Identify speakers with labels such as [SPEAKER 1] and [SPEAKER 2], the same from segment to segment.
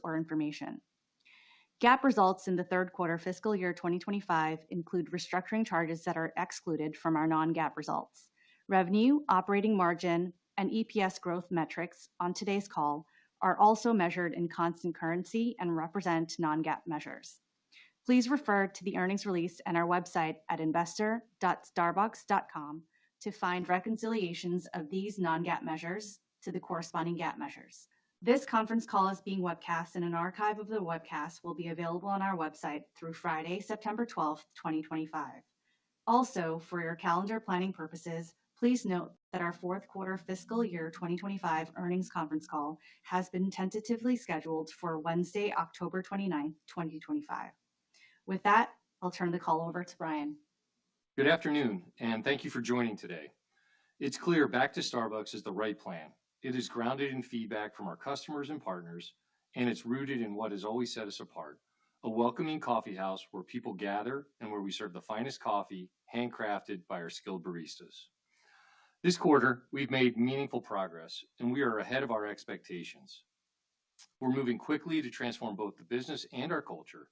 [SPEAKER 1] or information. GAAP results in the third quarter fiscal year 2025 include restructuring charges that are excluded from our non-GAAP results. Revenue, operating margin, and EPS growth metrics on today's call are also measured in constant currency and represent non-GAAP measures. Please refer to the earnings release and our website at investor.starbucks.com to find reconciliations of these non-GAAP measures to the corresponding GAAP measures. This conference call is being webcast, and an archive of the webcast will be available on our website through Friday, September 12th, 2025. Also, for your calendar planning purposes, please note that our fourth quarter fiscal year 2025 earnings conference call has been tentatively scheduled for Wednesday, October 29th, 2025. With that, I'll turn the call over to Brian.
[SPEAKER 2] Good afternoon, and thank you for joining today. It's clear Back to Starbucks is the right plan. It is grounded in feedback from our customers and partners, and it's rooted in what has always set us apart: a welcoming coffee house where people gather and where we serve the finest coffee, handcrafted by our skilled baristas. This quarter, we've made meaningful progress, and we are ahead of our expectations. We're moving quickly to transform both the business and our culture.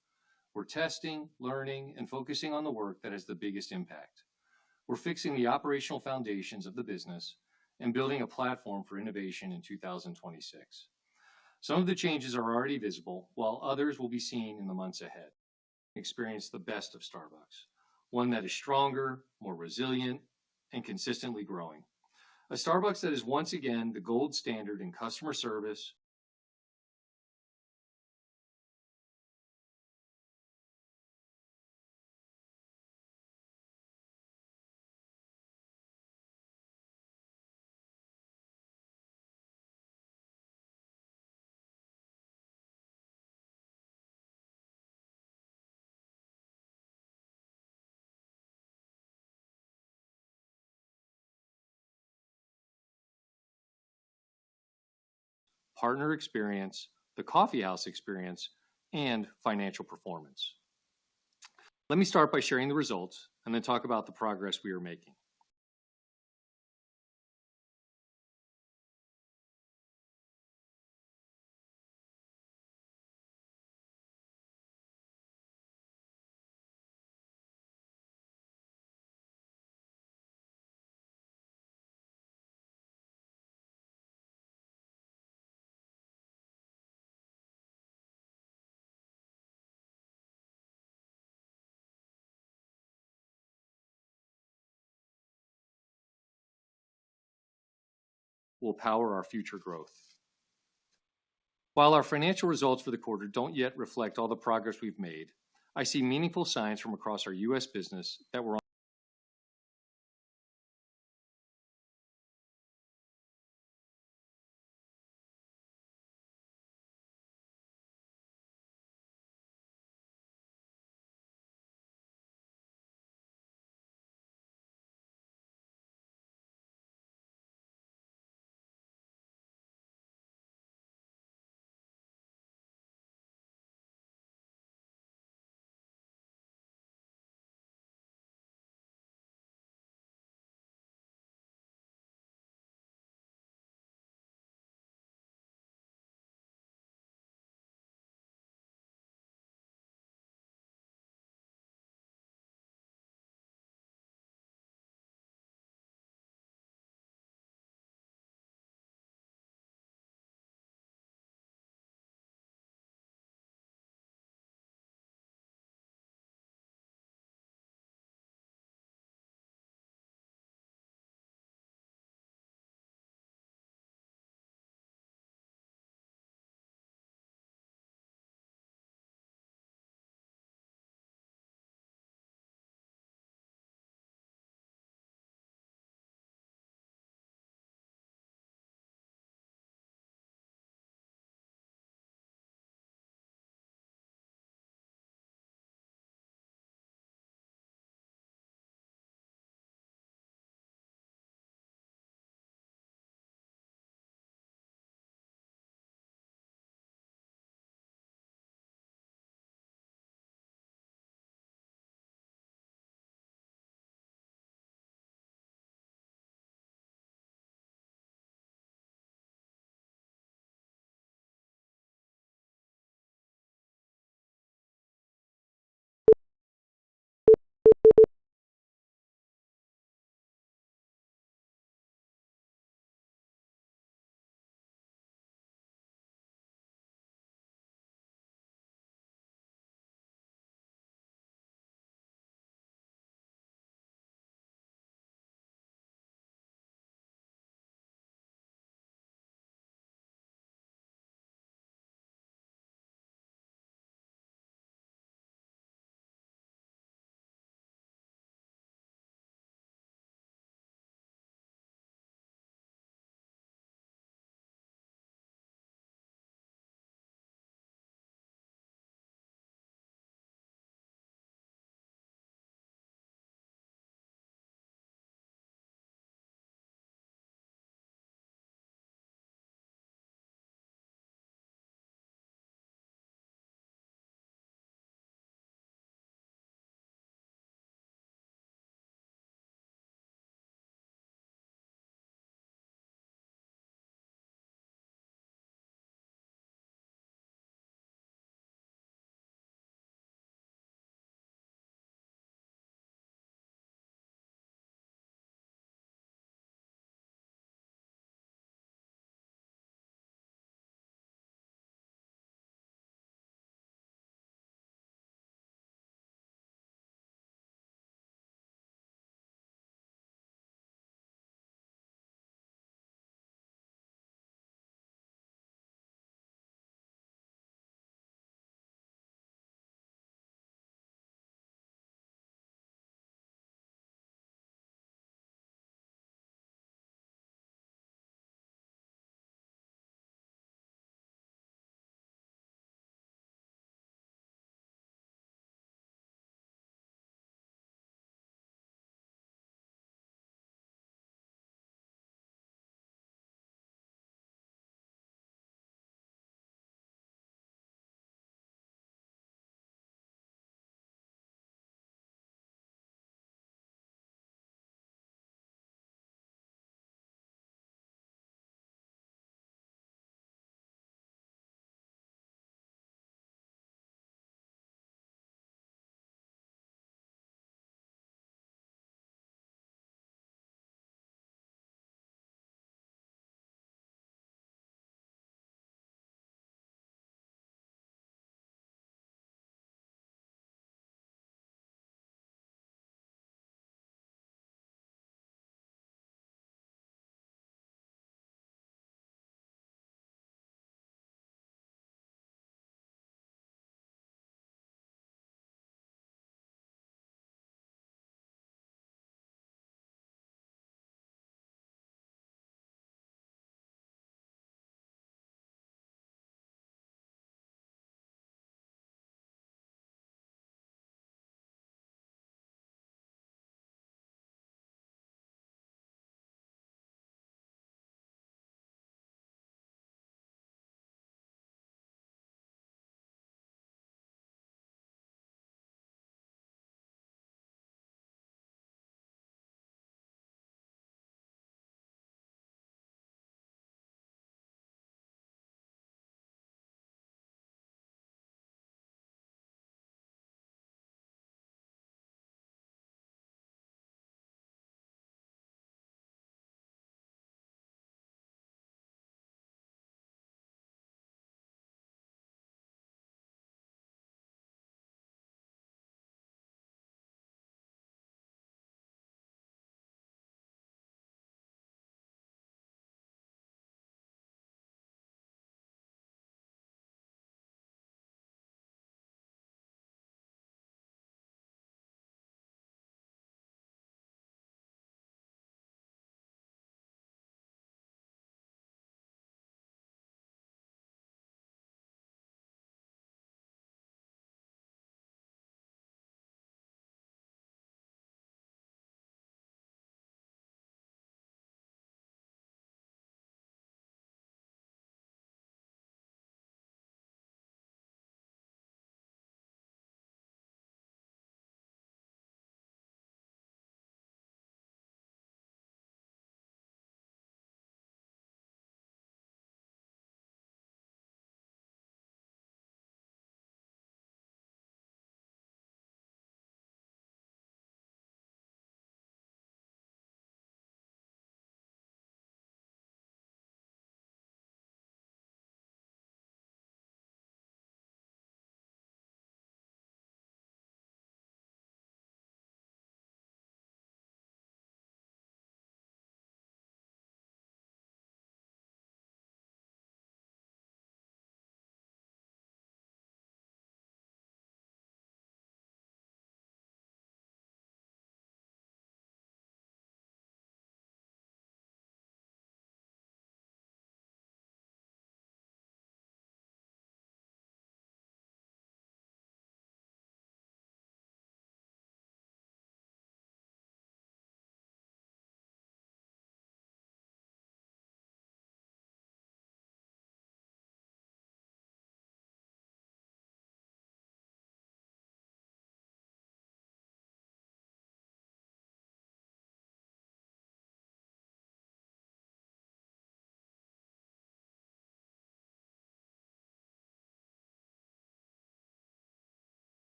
[SPEAKER 2] We're testing, learning, and focusing on the work that has the biggest impact. We're fixing the operational foundations of the business and building a platform for innovation in 2026. Some of the changes are already visible, while others will be seen in the months ahead. Experience the best of Starbucks, one that is stronger, more resilient, and consistently growing. A Starbucks that is once again the gold standard in customer service, partner experience, the coffee house experience, and financial performance. Let me start by sharing the results and then talk about the progress we are making. Will power our future growth. While our financial results for the quarter don't yet reflect all the progress we've made, I see meaningful signs from across our U.S. business that we're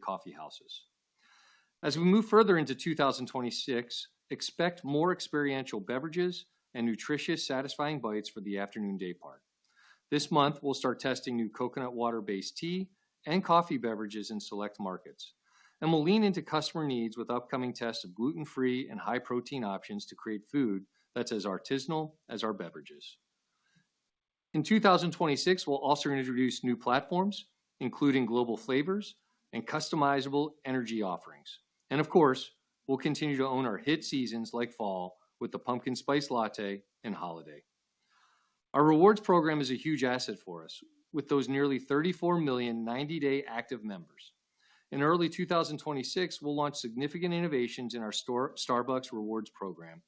[SPEAKER 2] coffee houses. As we move further into 2026, expect more experiential beverages and nutritious, satisfying bites for the afternoon day part. This month, we'll start testing new coconut water-based tea and coffee beverages in select markets. And we'll lean into customer needs with upcoming tests of gluten-free and high-protein options to create food that's as artisanal as our beverages. In 2026, we'll also introduce new platforms, including global flavors and customizable energy offerings. And of course, we'll continue to own our hit seasons like fall with the pumpkin spice latte and holiday. Our rewards program is a huge asset for us, with those nearly 34 million 90-day active members. In early 2026, we'll launch significant innovations in our Starbucks Rewards program,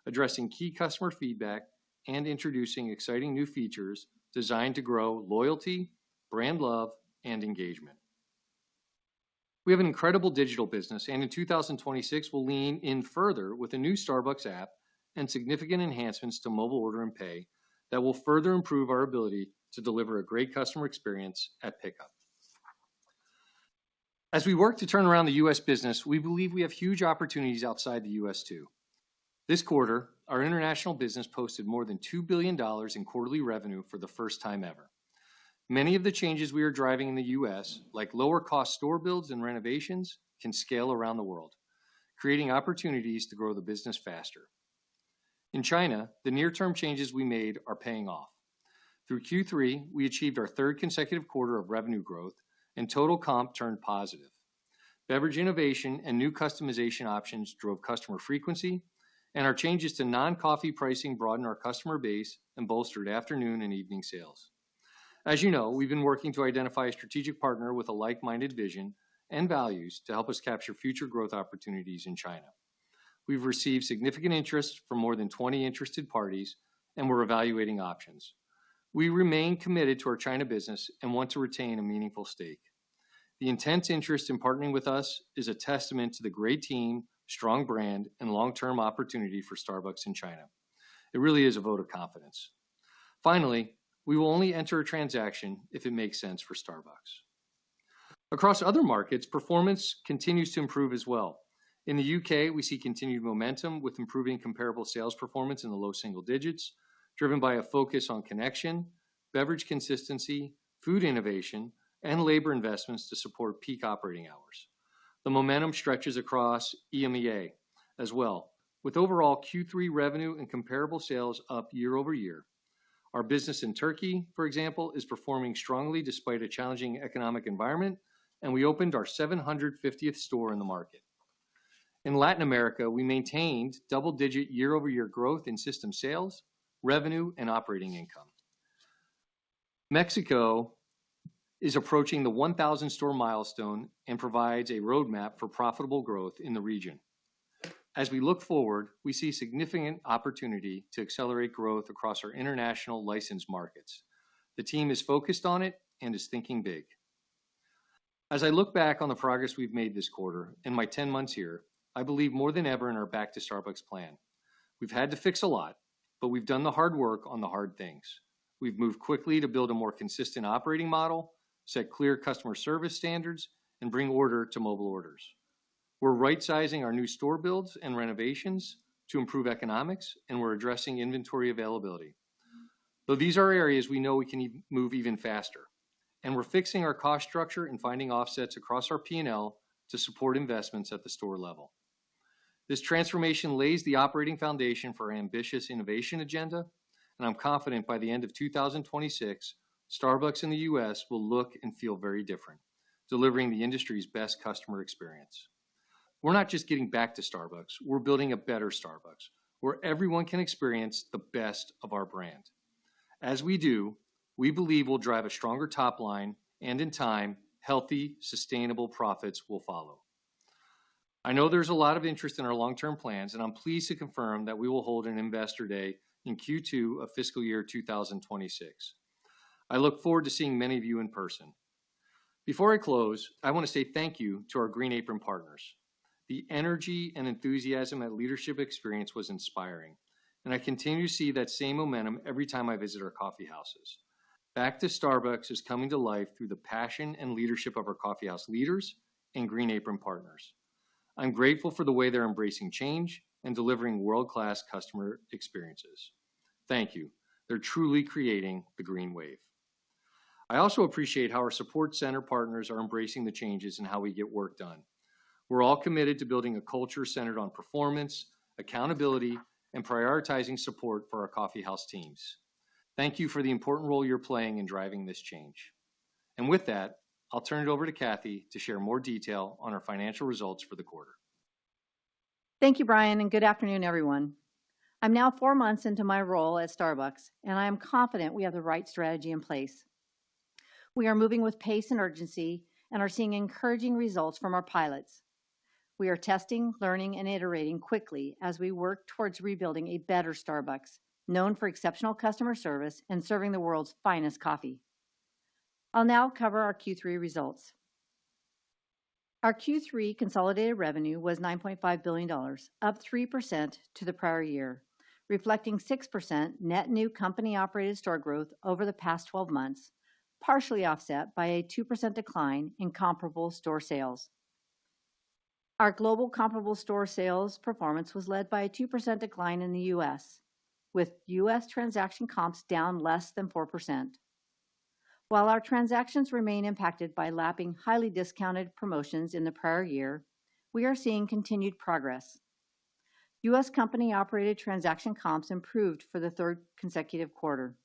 [SPEAKER 2] addressing key customer feedback and introducing exciting new features designed to grow loyalty, brand love, and engagement. We have an incredible digital business, and in 2026, we'll lean in further with a new Starbucks app and significant enhancements to mobile order and pay that will further improve our ability to deliver a great customer experience at pickup. As we work to turn around the U.S. business, we believe we have huge opportunities outside the U.S. too. This quarter, our international business posted more than $2 billion in quarterly revenue for the first time ever. Many of the changes we are driving in the U.S., like lower cost store builds and renovations, can scale around the world, creating opportunities to grow the business faster. In China, the near-term changes we made are paying off. Through Q3, we achieved our third consecutive quarter of revenue growth, and total comp turned positive. Beverage innovation and new customization options drove customer frequency, and our changes to non-coffee pricing broadened our customer base and bolstered afternoon and evening sales. As you know, we've been working to identify a strategic partner with a like-minded vision and values to help us capture future growth opportunities in China. We've received significant interest from more than 20 interested parties, and we're evaluating options. We remain committed to our China business and want to retain a meaningful stake. The intense interest in partnering with us is a testament to the great team, strong brand, and long-term opportunity for Starbucks in China. It really is a vote of confidence. Finally, we will only enter a transaction if it makes sense for Starbucks. Across other markets, performance continues to improve as well. In the UK, we see continued momentum with improving comparable sales performance in the low single digits, driven by a focus on connection, beverage consistency, food innovation, and labor investments to support peak operating hours. The momentum stretches across EMEA as well, with overall Q3 revenue and comparable sales up year over year. Our business in Turkey, for example, is performing strongly despite a challenging economic environment, and we opened our 750th store in the market. In Latin America, we maintained double-digit year-over-year growth in system sales, revenue, and operating income. Mexico is approaching the 1,000 store milestone and provides a roadmap for profitable growth in the region. As we look forward, we see significant opportunity to accelerate growth across our international licensed markets. The team is focused on it and is thinking big. As I look back on the progress we've made this quarter and my 10 months here, I believe more than ever in our Back to Starbucks plan. We've had to fix a lot, but we've done the hard work on the hard things. We've moved quickly to build a more consistent operating model, set clear customer service standards, and bring order to mobile orders. We're right-sizing our new store builds and renovations to improve economics, and we're addressing inventory availability. Though these are areas we know we can move even faster, and we're fixing our cost structure and finding offsets across our P&L to support investments at the store level. This transformation lays the operating foundation for our ambitious innovation agenda, and I'm confident by the end of 2026, Starbucks in the U.S. will look and feel very different, delivering the industry's best customer experience. We're not just getting back to Starbucks, we're building a better Starbucks, where everyone can experience the best of our brand. As we do, we believe we'll drive a stronger top line, and in time, healthy, sustainable profits will follow. I know there's a lot of interest in our long-term plans, and I'm pleased to confirm that we will hold an Investor Day in Q2 of fiscal year 2026. I look forward to seeing many of you in person. Before I close, I want to say thank you to our Green Apron partners. The energy and enthusiasm at Leadership Experience was inspiring, and I continue to see that same momentum every time I visit our coffee houses. Back to Starbucks is coming to life through the passion and leadership of our coffeehouse leaders and Green Apron partners. I'm grateful for the way they're embracing change and delivering world-class customer experiences. Thank you. They're truly creating the green wave. I also appreciate how our support center partners are embracing the changes in how we get work done. We're all committed to building a culture centered on performance, accountability, and prioritizing support for our coffeehouse teams. Thank you for the important role you're playing in driving this change. And with that, I'll turn it over to Kathy to share more detail on our financial results for the quarter.
[SPEAKER 3] Thank you, Brian, and good afternoon, everyone. I'm now 4 months into my role at Starbucks, and I am confident we have the right strategy in place. We are moving with pace and urgency and are seeing encouraging results from our pilots. We are testing, learning, and iterating quickly as we work towards rebuilding a better Starbucks, known for exceptional customer service and serving the world's finest coffee. I'll now cover our Q3 results. Our Q3 consolidated revenue was $9.5 billion, up 3% to the prior year, reflecting 6% net new company-operated store growth over the past 12 months, partially offset by a 2% decline in comparable store sales. Our global comparable store sales performance was led by a 2% decline in the U.S., with U.S. transaction comps down less than 4%. While our transactions remain impacted by lapping highly discounted promotions in the prior year, we are seeing continued progress. U.S. company-operated transaction comps improved for the third consecutive quarter.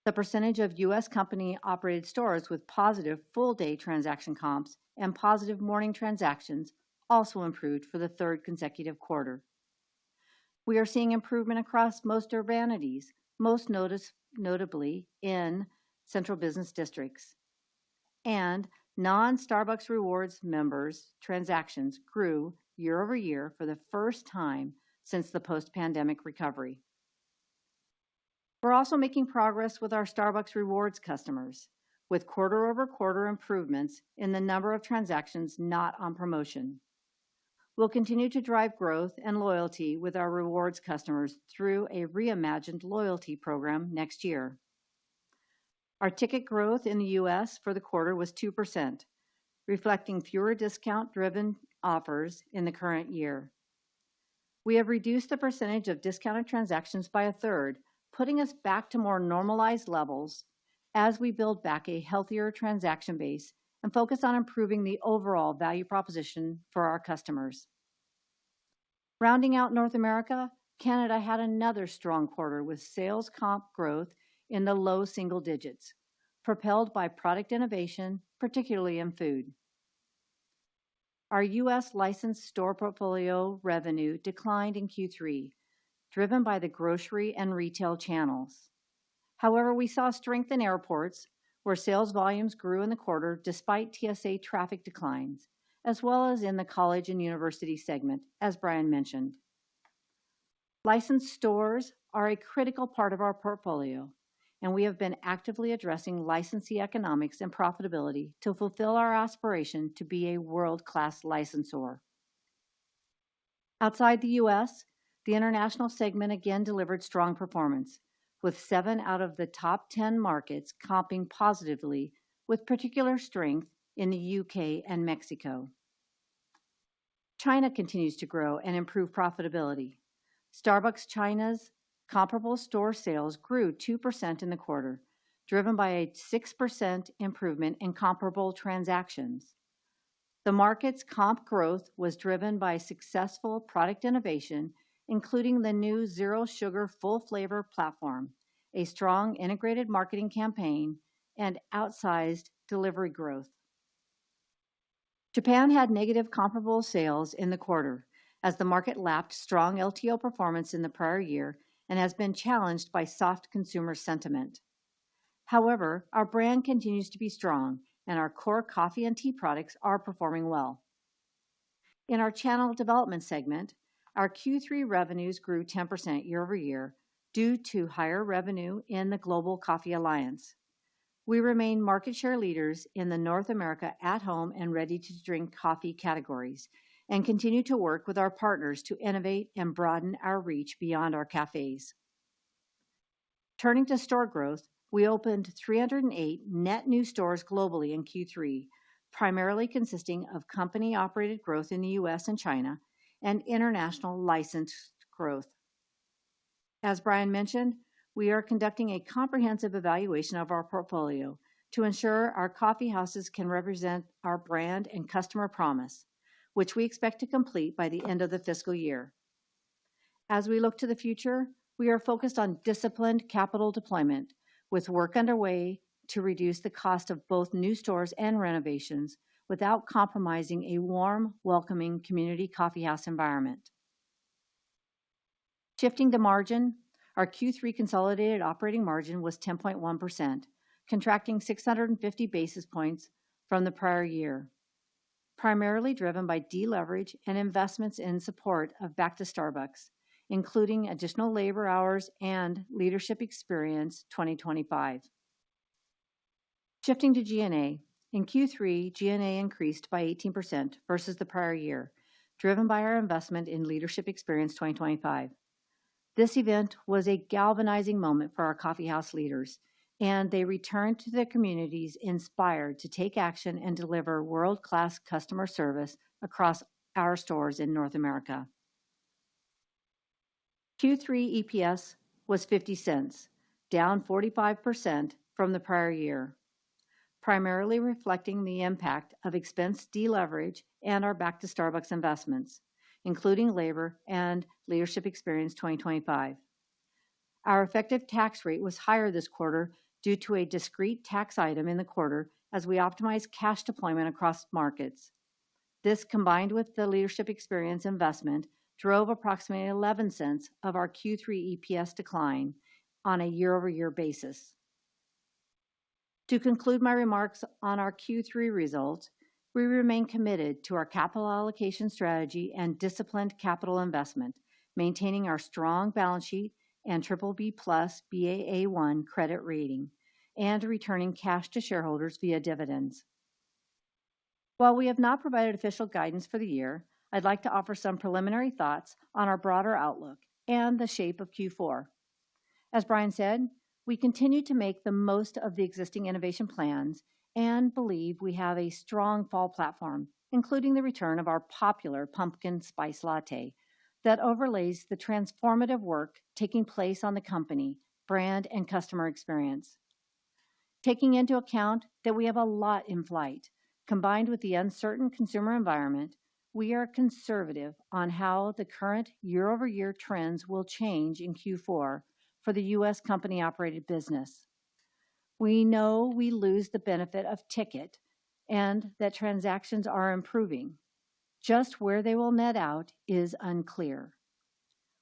[SPEAKER 3] The percentage of U.S. company-operated stores with positive full-day transaction comps and positive morning transactions also improved for the third consecutive quarter. We are seeing improvement across most urbanities, most notably in central business districts. And non-Starbucks Rewards members' transactions grew year over year for the first time since the post-pandemic recovery. We're also making progress with our Starbucks Rewards customers, with quarter-over-quarter improvements in the number of transactions not on promotion. We'll continue to drive growth and loyalty with our rewards customers through a reimagined loyalty program next year. Our ticket growth in the U.S. for the quarter was 2%, reflecting fewer discount-driven offers in the current year. We have reduced the percentage of discounted transactions by a third, putting us back to more normalized levels as we build back a healthier transaction base and focus on improving the overall value proposition for our customers. Rounding out North America, Canada had another strong quarter with sales comp growth in the low single digits, propelled by product innovation, particularly in food. Our U.S. licensed store portfolio revenue declined in Q3, driven by the grocery and retail channels. However, we saw strength in airports, where sales volumes grew in the quarter despite TSA traffic declines, as well as in the college and university segment, as Brian mentioned. Licensed stores are a critical part of our portfolio, and we have been actively addressing licensee economics and profitability to fulfill our aspiration to be a world-class licensor. Outside the U.S., the international segment again delivered strong performance, with 7 out of the top 10 markets comping positively, with particular strength in the UK and Mexico. China continues to grow and improve profitability. Starbucks China's comparable store sales grew 2% in the quarter, driven by a 6% improvement in comparable transactions. The market's comp growth was driven by successful product innovation, including the new Zero Sugar Full Flavor platform, a strong integrated marketing campaign, and outsized delivery growth. Japan had negative comparable sales in the quarter, as the market lapped strong LTO performance in the prior year and has been challenged by soft consumer sentiment. However, our brand continues to be strong, and our core coffee and tea products are performing well. In our channel development segment, our Q3 revenues grew 10% year over year due to higher revenue in the Global Coffee Alliance. We remain market share leaders in the North America at-home and ready-to-drink coffee categories and continue to work with our partners to innovate and broaden our reach beyond our cafes. Turning to store growth, we opened 308 net new stores globally in Q3, primarily consisting of company-operated growth in the U.S. and China and international licensed growth. As Brian mentioned, we are conducting a comprehensive evaluation of our portfolio to ensure our coffee houses can represent our brand and customer promise, which we expect to complete by the end of the fiscal year. As we look to the future, we are focused on disciplined capital deployment, with work underway to reduce the cost of both new stores and renovations without compromising a warm, welcoming community coffeehouse environment. Shifting to margin, our Q3 consolidated operating margin was 10.1%, contracting 650 basis points from the prior year, primarily driven by deleverage and investments in support of Back to Starbucks, including additional labor hours and Leadership Experience 2025. Shifting to G&A, in Q3, G&A increased by 18% versus the prior year, driven by our investment in Leadership Experience 2025. This event was a galvanizing moment for our coffeehouse leaders, and they returned to their communities inspired to take action and deliver world-class customer service across our stores in North America. Q3 EPS was 50 cents, down 45% from the prior year, primarily reflecting the impact of expense deleverage and our Back to Starbucks investments, including labor and Leadership Experience 2025. Our effective tax rate was higher this quarter due to a discrete tax item in the quarter as we optimized cash deployment across markets. This, combined with the Leadership Experience investment, drove approximately 11 cents of our Q3 EPS decline on a year-over-year basis. To conclude my remarks on our Q3 results, we remain committed to our capital allocation strategy and disciplined capital investment, maintaining our strong balance sheet and BBB+ Baa1 credit rating, and returning cash to shareholders via dividends. While we have not provided official guidance for the year, I'd like to offer some preliminary thoughts on our broader outlook and the shape of Q4. As Brian said, we continue to make the most of the existing innovation plans and believe we have a strong fall platform, including the return of our popular pumpkin spice latte that overlays the transformative work taking place on the company, brand, and customer experience. Taking into account that we have a lot in flight, combined with the uncertain consumer environment, we are conservative on how the current year-over-year trends will change in Q4 for the U.S. company-operated business. We know we lose the benefit of ticket and that transactions are improving. Just where they will net out is unclear.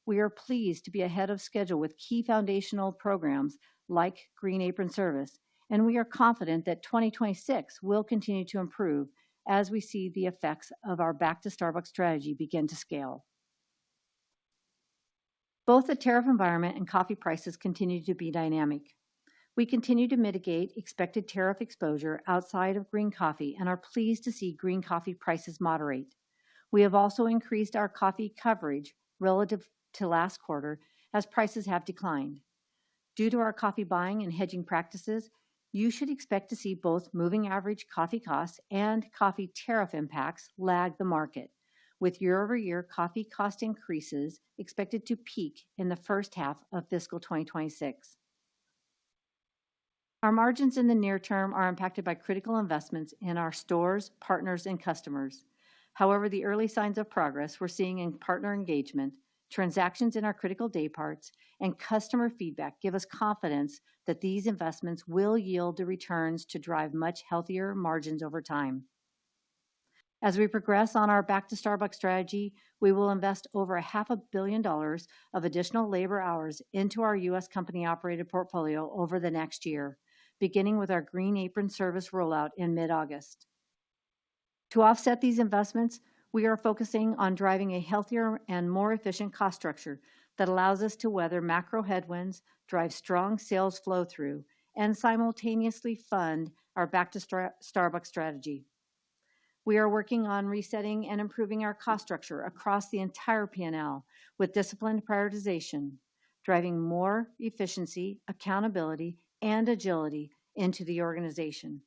[SPEAKER 3] We are pleased to be ahead of schedule with key foundational programs like Green Apron Service, and we are confident that 2026 will continue to improve as we see the effects of our Back to Starbucks strategy begin to scale. Both the tariff environment and coffee prices continue to be dynamic. We continue to mitigate expected tariff exposure outside of green coffee and are pleased to see green coffee prices moderate. We have also increased our coffee coverage relative to last quarter as prices have declined. Due to our coffee buying and hedging practices, you should expect to see both moving average coffee costs and coffee tariff impacts lag the market, with year-over-year coffee cost increases expected to peak in the first half of fiscal 2026. Our margins in the near term are impacted by critical investments in our stores, partners, and customers. However, the early signs of progress we're seeing in partner engagement, transactions in our critical day parts, and customer feedback give us confidence that these investments will yield the returns to drive much healthier margins over time. As we progress on our Back to Starbucks strategy, we will invest over $500 million of additional labor hours into our U.S. company-operated portfolio over the next year, beginning with our Green Apron Service rollout in mid-August. To offset these investments, we are focusing on driving a healthier and more efficient cost structure that allows us to weather macro headwinds, drive strong sales flow-through, and simultaneously fund our Back to Starbucks strategy. We are working on resetting and improving our cost structure across the entire P&L with disciplined prioritization, driving more efficiency, accountability, and agility into the organization.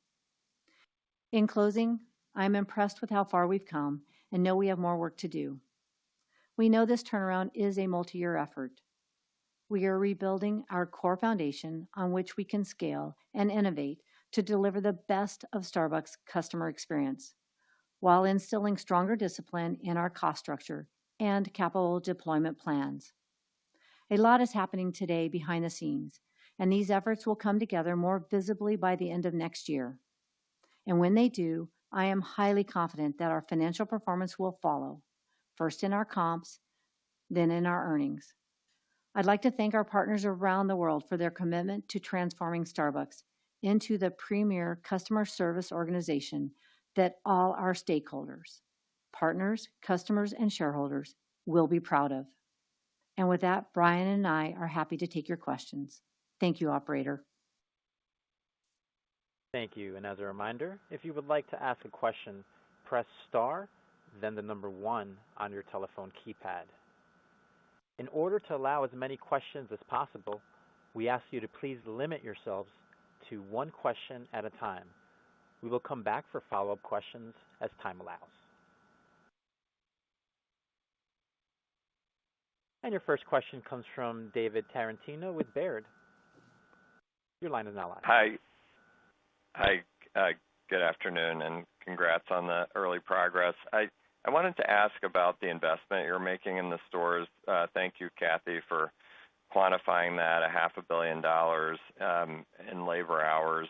[SPEAKER 3] In closing, I'm impressed with how far we've come and know we have more work to do. We know this turnaround is a multi-year effort. We are rebuilding our core foundation on which we can scale and innovate to deliver the best of Starbucks customer experience, while instilling stronger discipline in our cost structure and capital deployment plans. A lot is happening today behind the scenes, and these efforts will come together more visibly by the end of next year. And when they do, I am highly confident that our financial performance will follow, first in our comps, then in our earnings. I'd like to thank our partners around the world for their commitment to transforming Starbucks into the premier customer service organization that all our stakeholders, partners, customers, and shareholders will be proud of. And with that, Brian and I are happy to take your questions. Thank you, operator.
[SPEAKER 4] Thank you. And as a reminder, if you would like to ask a question, press star, then the number 1 on your telephone keypad. In order to allow as many questions as possible, we ask you to please limit yourselves to one question at a time. We will come back for follow-up questions as time allows. And your first question comes from David Tarantino with Baird. Your line is now live.
[SPEAKER 5] Hi, good afternoon, and congrats on the early progress. I wanted to ask about the investment you're making in the stores. Thank you, Kathy, for quantifying that, $500 million in labor hours.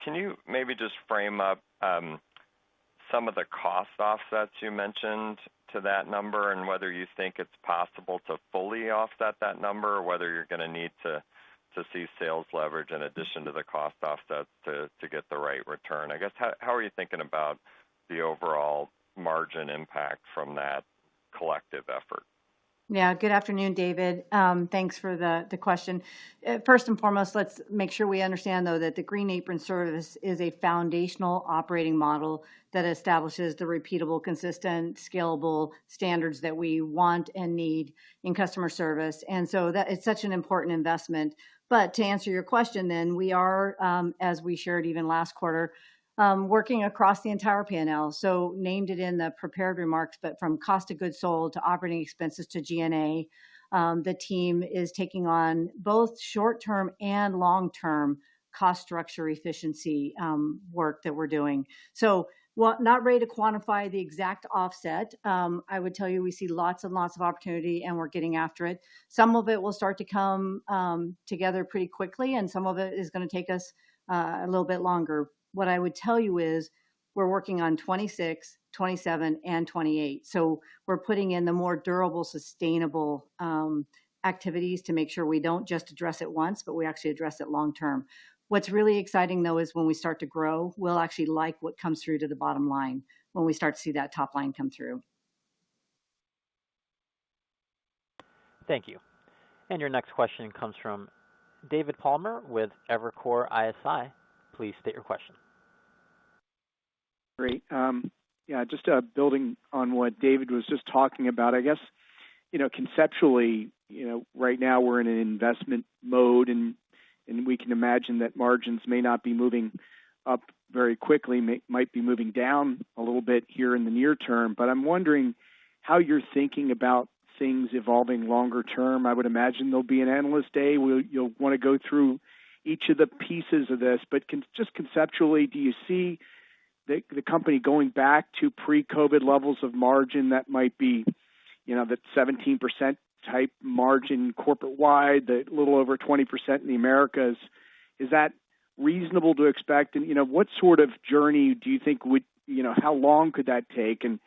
[SPEAKER 5] Can you maybe just frame up some of the cost offsets you mentioned to that number, and whether you think it's possible to fully offset that number, or whether you're going to need to see sales leverage in addition to the cost offsets to get the right return? I guess, how are you thinking about the overall margin impact from that collective effort?
[SPEAKER 3] Yeah, good afternoon, David. Thanks for the question. First and foremost, let's make sure we understand, though, that the Green Apron Service is a foundational operating model that establishes the repeatable, consistent, scalable standards that we want and need in customer service. And so that it's such an important investment. But to answer your question, then, we are, as we shared even last quarter, working across the entire P&L. So named it in the prepared remarks, but from cost of goods sold to operating expenses to G&A, the team is taking on both short-term and long-term cost structure efficiency work that we're doing. So, well, not ready to quantify the exact offset. I would tell you we see lots and lots of opportunity, and we're getting after it. Some of it will start to come together pretty quickly, and some of it is going to take us a little bit longer. What I would tell you is we're working on 26, 27, and 28. So we're putting in the more durable, sustainable activities to make sure we don't just address it once, but we actually address it long term. What's really exciting, though, is when we start to grow, we'll actually like what comes through to the bottom line when we start to see that top line come through.
[SPEAKER 4] Thank you. And your next question comes from David Palmer with Evercore ISI. Please state your question.
[SPEAKER 6] Great. Yeah, just building on what David was just talking about, I guess, conceptually, right now we're in an investment mode, and we can imagine that margins may not be moving up very quickly, might be moving down a little bit here in the near term. But I'm wondering how you're thinking about things evolving longer term. I would imagine there'll be an analyst day where you'll want to go through each of the pieces of this. But just conceptually, do you see the company going back to pre-COVID levels of margin that might be, that 17% type margin corporate-wide, the little over 20% in the Americas? Is that reasonable to expect? And, what sort of journey do you think would, how long could that take? And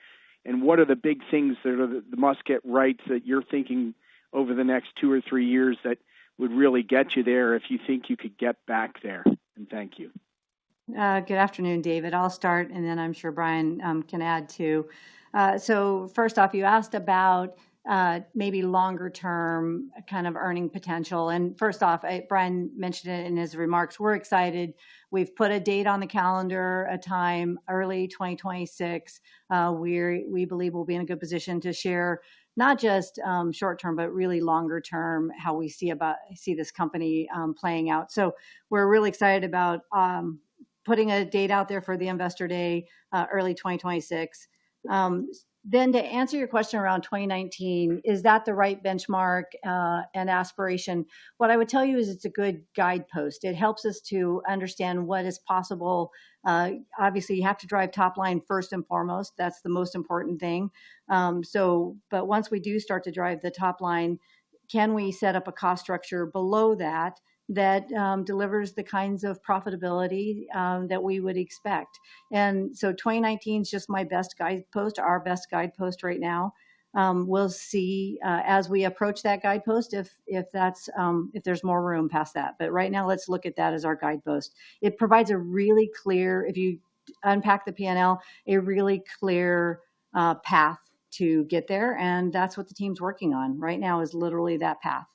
[SPEAKER 6] what are the big things that are the must-get rights that you're thinking over the next 2 or 3 years that would really get you there if you think you could get back there? And thank you.
[SPEAKER 3] Good afternoon, David. I'll start, and then I'm sure Brian can add too. So first off, you asked about maybe longer term kind of earning potential. And first off, Brian mentioned it in his remarks. We're excited. We've put a date on the calendar, a time, early 2026. We believe we'll be in a good position to share not just short term, but really longer term, how we see this company playing out. So we're really excited about putting a date out there for the Investor Day, early 2026. Then to answer your question around 2019, is that the right benchmark and aspiration? What I would tell you is it's a good guidepost. It helps us to understand what is possible. Obviously, you have to drive top line first and foremost. That's the most important thing. But once we do start to drive the top line, can we set up a cost structure below that delivers the kinds of profitability that we would expect? And so 2019 is just my best guidepost, our best guidepost right now. We'll see as we approach that guidepost if there's more room past that. But right now, let's look at that as our guidepost. It provides a really clear, if you unpack the P&L, a really clear path to get there, and that's what the team's working on right now. Is literally that path.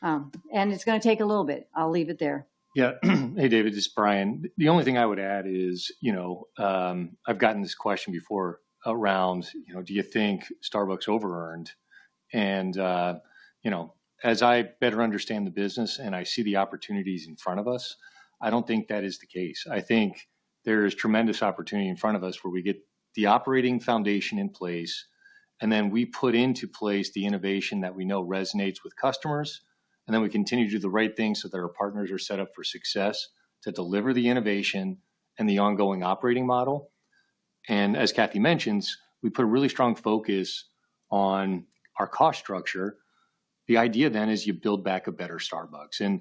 [SPEAKER 3] And it's going to take a little bit. I'll leave it there.
[SPEAKER 2] Yeah. Hey, David, this is Brian. The only thing I would add is, I've gotten this question before around, do you think Starbucks over-earned? And, as I better understand the business and I see the opportunities in front of us, I don't think that is the case. I think there is tremendous opportunity in front of us where we get the operating foundation in place, and then we put into place the innovation that we know resonates with customers. And then we continue to do the right things so that our partners are set up for success to deliver the innovation and the ongoing operating model. And as Kathy mentions, we put a really strong focus on our cost structure. The idea then is you build back a better Starbucks. And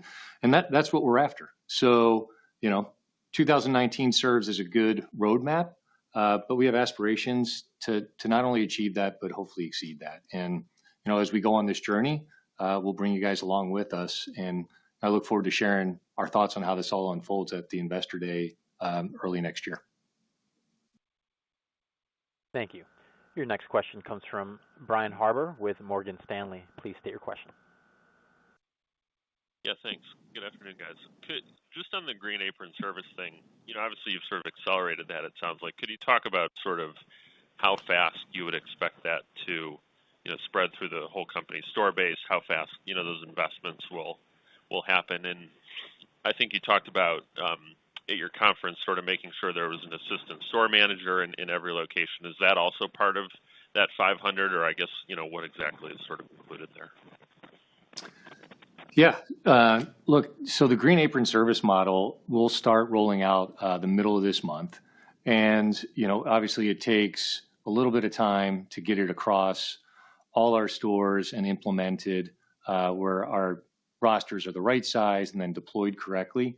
[SPEAKER 2] that's what we're after. So, 2019 serves as a good roadmap, but we have aspirations to not only achieve that, but hopefully exceed that. And, as we go on this journey, we'll bring you guys along with us. And I look forward to sharing our thoughts on how this all unfolds at the Investor Day early next year.
[SPEAKER 4] Thank you. Your next question comes from Brian Harbour with Morgan Stanley. Please state your question.
[SPEAKER 7] Yeah, thanks. Good afternoon, guys. Just on the Green Apron service thing, obviously you've sort of accelerated that, it sounds like. Could you talk about sort of how fast you would expect that to spread through the whole company's store base, how fast, those investments will happen? And I think you talked about at your conference sort of making sure there was an assistant store manager in every location. Is that also part of that 500, or I guess, what exactly is sort of included there?
[SPEAKER 2] Yeah. Look, so the Green Apron service model will start rolling out the middle of this month. And, obviously it takes a little bit of time to get it across all our stores and implemented where our rosters are the right size and then deployed correctly.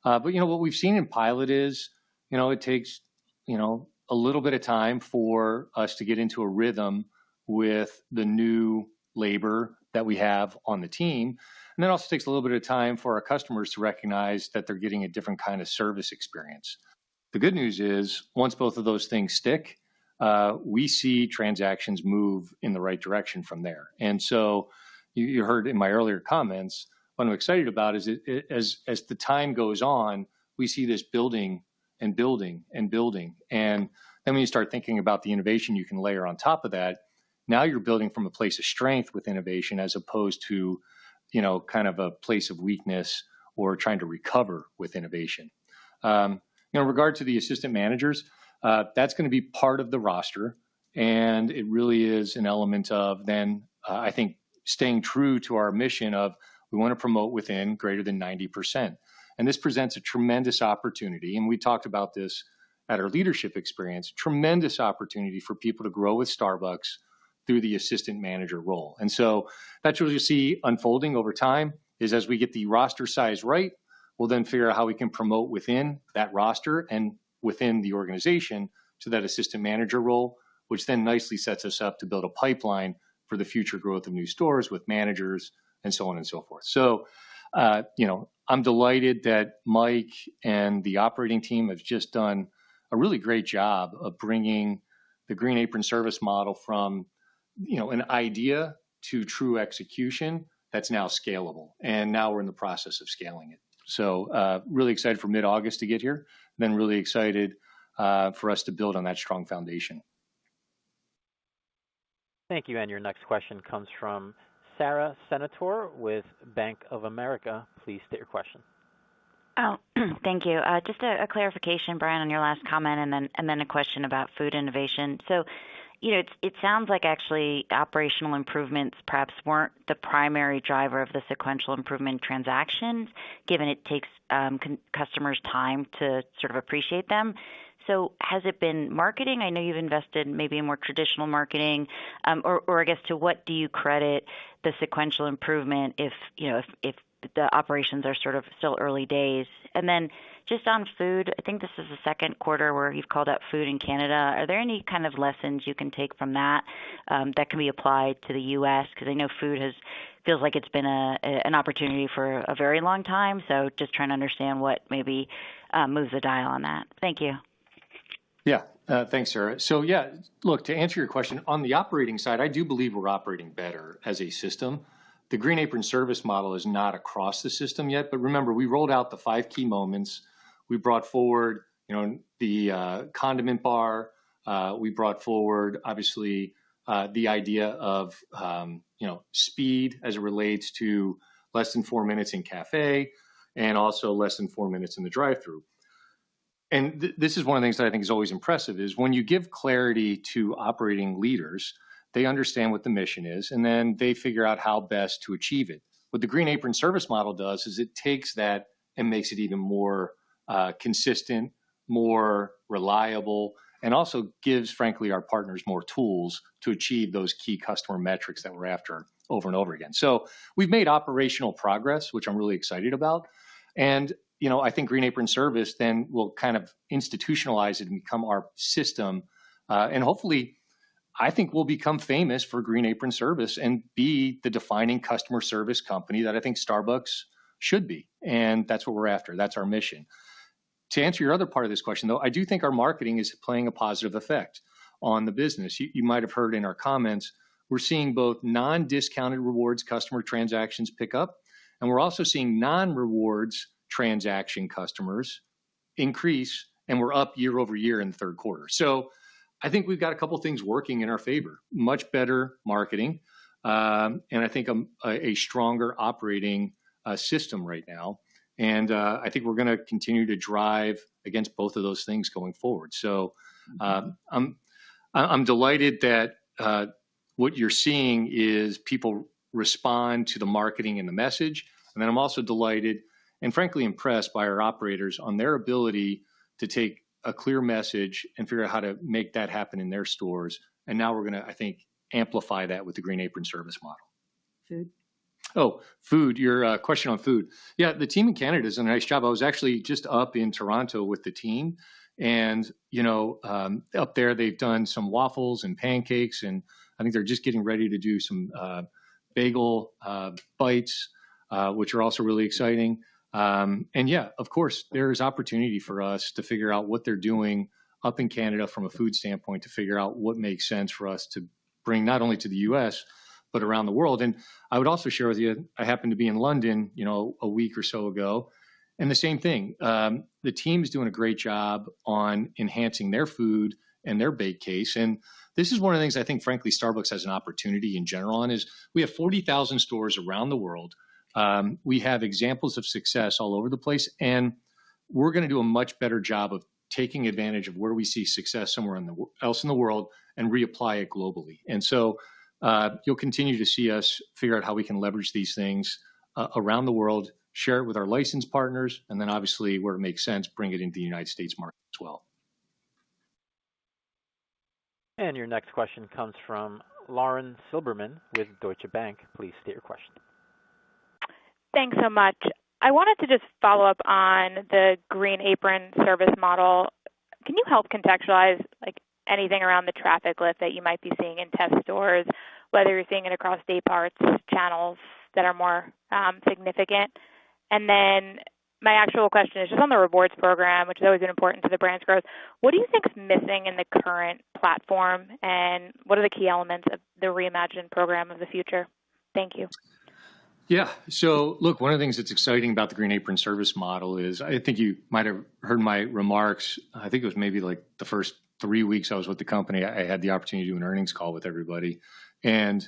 [SPEAKER 2] But what we've seen in pilot is, it takes, a little bit of time for us to get into a rhythm with the new labor that we have on the team. And then it also takes a little bit of time for our customers to recognize that they're getting a different kind of service experience. The good news is once both of those things stick, we see transactions move in the right direction from there. And so you heard in my earlier comments, what I'm excited about is as the time goes on, we see this building and building and building. And then when you start thinking about the innovation you can layer on top of that, now you're building from a place of strength with innovation as opposed to, kind of a place of weakness or trying to recover with innovation. In regard to the assistant managers, that's going to be part of the roster. And it really is an element of then, I think, staying true to our mission of we want to promote within greater than 90%. And this presents a tremendous opportunity. And we talked about this at our leadership experience, tremendous opportunity for people to grow with Starbucks through the assistant manager role. And so that's what you'll see unfolding over time is as we get the roster size right, we'll then figure out how we can promote within that roster and within the organization to that assistant manager role, which then nicely sets us up to build a pipeline for the future growth of new stores with managers and so on and so forth. So, I'm delighted that Mike and the operating team have just done a really great job of bringing the Green Apron service model from, an idea to true execution that's now scalable. And now we're in the process of scaling it. So really excited for mid-August to get here, then really excited for us to build on that strong foundation.
[SPEAKER 4] Thank you. And your next question comes from Sara Senatore with Bank of America. Please state your question.
[SPEAKER 8] Oh, thank you. Just a clarification, Brian, on your last comment, and then a question about food innovation. So, it sounds like actually operational improvements perhaps weren't the primary driver of the sequential improvement in transactions, given it takes customers time to sort of appreciate them. So has it been marketing? I know you've invested maybe in more traditional marketing, or I guess to what do you credit the sequential improvement if the operations are sort of still early days? And then just on food, I think this is the second quarter where you've called out food in Canada. Are there any kind of lessons you can take from that that can be applied to the U.S.? Because I know food feels like it's been an opportunity for a very long time. So just trying to understand what maybe moves the dial on that. Thank you.
[SPEAKER 2] Yeah, thanks, Sarah. So yeah, look, to answer your question, on the operating side, I do believe we're operating better as a system. The Green Apron service model is not across the system yet, but remember, we rolled out the 5 key moments. We brought forward, the condiment bar. We brought forward, obviously, the idea of, speed as it relates to less than 4 minutes in cafe and also less than 4 minutes in the drive-through. And this is one of the things that I think is always impressive is when you give clarity to operating leaders, they understand what the mission is, and then they figure out how best to achieve it. What the Green Apron service model does is it takes that and makes it even more consistent, more reliable, and also gives, frankly, our partners more tools to achieve those key customer metrics that we're after over and over again. So we've made operational progress, which I'm really excited about. And I think Green Apron service then will kind of institutionalize it and become our system. And hopefully, I think we'll become famous for Green Apron service and be the defining customer service company that I think Starbucks should be. And that's what we're after. That's our mission. To answer your other part of this question, though, I do think our marketing is playing a positive effect on the business. You might have heard in our comments, we're seeing both non-discounted rewards customer transactions pick up, and we're also seeing non-rewards transaction customers increase, and we're up year over year in the third quarter. So I think we've got a couple of things working in our favor. Much better marketing, and I think a stronger operating system right now. And I think we're going to continue to drive against both of those things going forward. So I'm delighted that what you're seeing is people respond to the marketing and the message. And then I'm also delighted and frankly impressed by our operators on their ability to take a clear message and figure out how to make that happen in their stores. And now we're going to, I think, amplify that with the Green Apron service model.
[SPEAKER 3] Food.
[SPEAKER 2] Oh, food, your question on food. Yeah, the team in Canada does a nice job. I was actually just up in Toronto with the team. And, up there, they've done some waffles and pancakes. And I think they're just getting ready to do some bagel bites, which are also really exciting. And yeah, of course, there is opportunity for us to figure out what they're doing up in Canada from a food standpoint to figure out what makes sense for us to bring not only to the U.S., but around the world. And I would also share with you, I happened to be in London, a week or so ago, and the same thing. The team is doing a great job on enhancing their food and their bake case. And this is one of the things I think, frankly, Starbucks has an opportunity in general on is we have 40,000 stores around the world. We have examples of success all over the place, and we're going to do a much better job of taking advantage of where we see success somewhere else in the world and reapply it globally. And so you'll continue to see us figure out how we can leverage these things around the world, share it with our licensed partners, and then obviously where it makes sense, bring it into the United States market as well.
[SPEAKER 4] And your next question comes from Lauren Silberman with Deutsche Bank. Please state your question.
[SPEAKER 9] Thanks so much. I wanted to just follow up on the Green Apron service model. Can you help contextualize anything around the traffic lift that you might be seeing in test stores, whether you're seeing it across day parts, channels that are more significant? And then my actual question is just on the rewards program, which has always been important to the brand's growth. What do you think is missing in the current platform, and what are the key elements of the reimagined program of the future? Thank you.
[SPEAKER 2] Yeah. So look, one of the things that's exciting about the Green Apron service model is I think you might have heard my remarks. I think it was maybe like the first 3 weeks I was with the company. I had the opportunity to do an earnings call with everybody. And,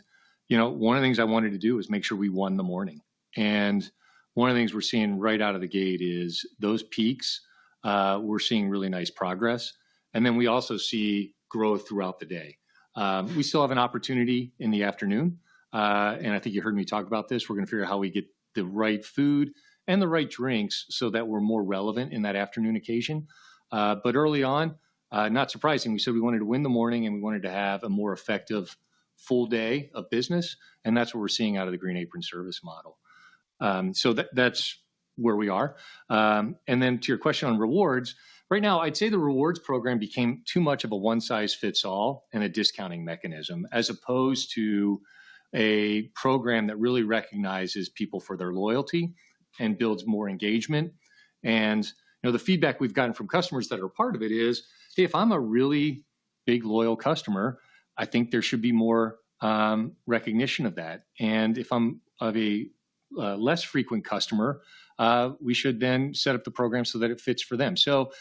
[SPEAKER 2] one of the things I wanted to do was make sure we won the morning. And one of the things we're seeing right out of the gate is those peaks. We're seeing really nice progress. And then we also see growth throughout the day. We still have an opportunity in the afternoon. And I think you heard me talk about this. We're going to figure out how we get the right food and the right drinks so that we're more relevant in that afternoon occasion. But early on, not surprising, we said we wanted to win the morning and we wanted to have a more effective full day of business. And that's what we're seeing out of the Green Apron service model. So that's where we are. And then to your question on rewards, right now, I'd say the rewards program became too much of a one-size-fits-all and a discounting mechanism, as opposed to a program that really recognizes people for their loyalty and builds more engagement. And the feedback we've gotten from customers that are part of it is, hey, if I'm a really big loyal customer, I think there should be more recognition of that. And if I'm of a less frequent customer, we should then set up the program so that it fits for them. So,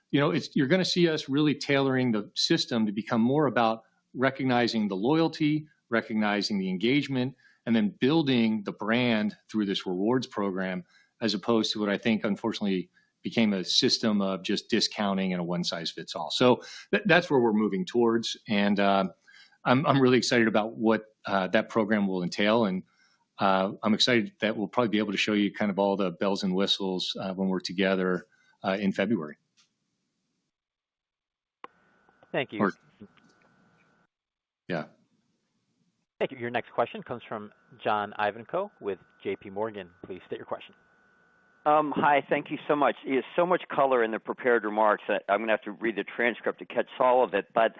[SPEAKER 2] you're going to see us really tailoring the system to become more about recognizing the loyalty, recognizing the engagement, and then building the brand through this rewards program, as opposed to what I think, unfortunately, became a system of just discounting and a one-size-fits-all. So that's where we're moving towards. And I'm really excited about what that program will entail. And I'm excited that we'll probably be able to show you kind of all the bells and whistles when we're together in February.
[SPEAKER 4] Thank you.
[SPEAKER 2] Yeah.
[SPEAKER 4] Thank you. Your next question comes from John Ivankoe with J.P. Morgan. Please state your question.
[SPEAKER 10] Hi, thank you so much. There's so much color in the prepared remarks that I'm going to have to read the transcript to catch all of it. But,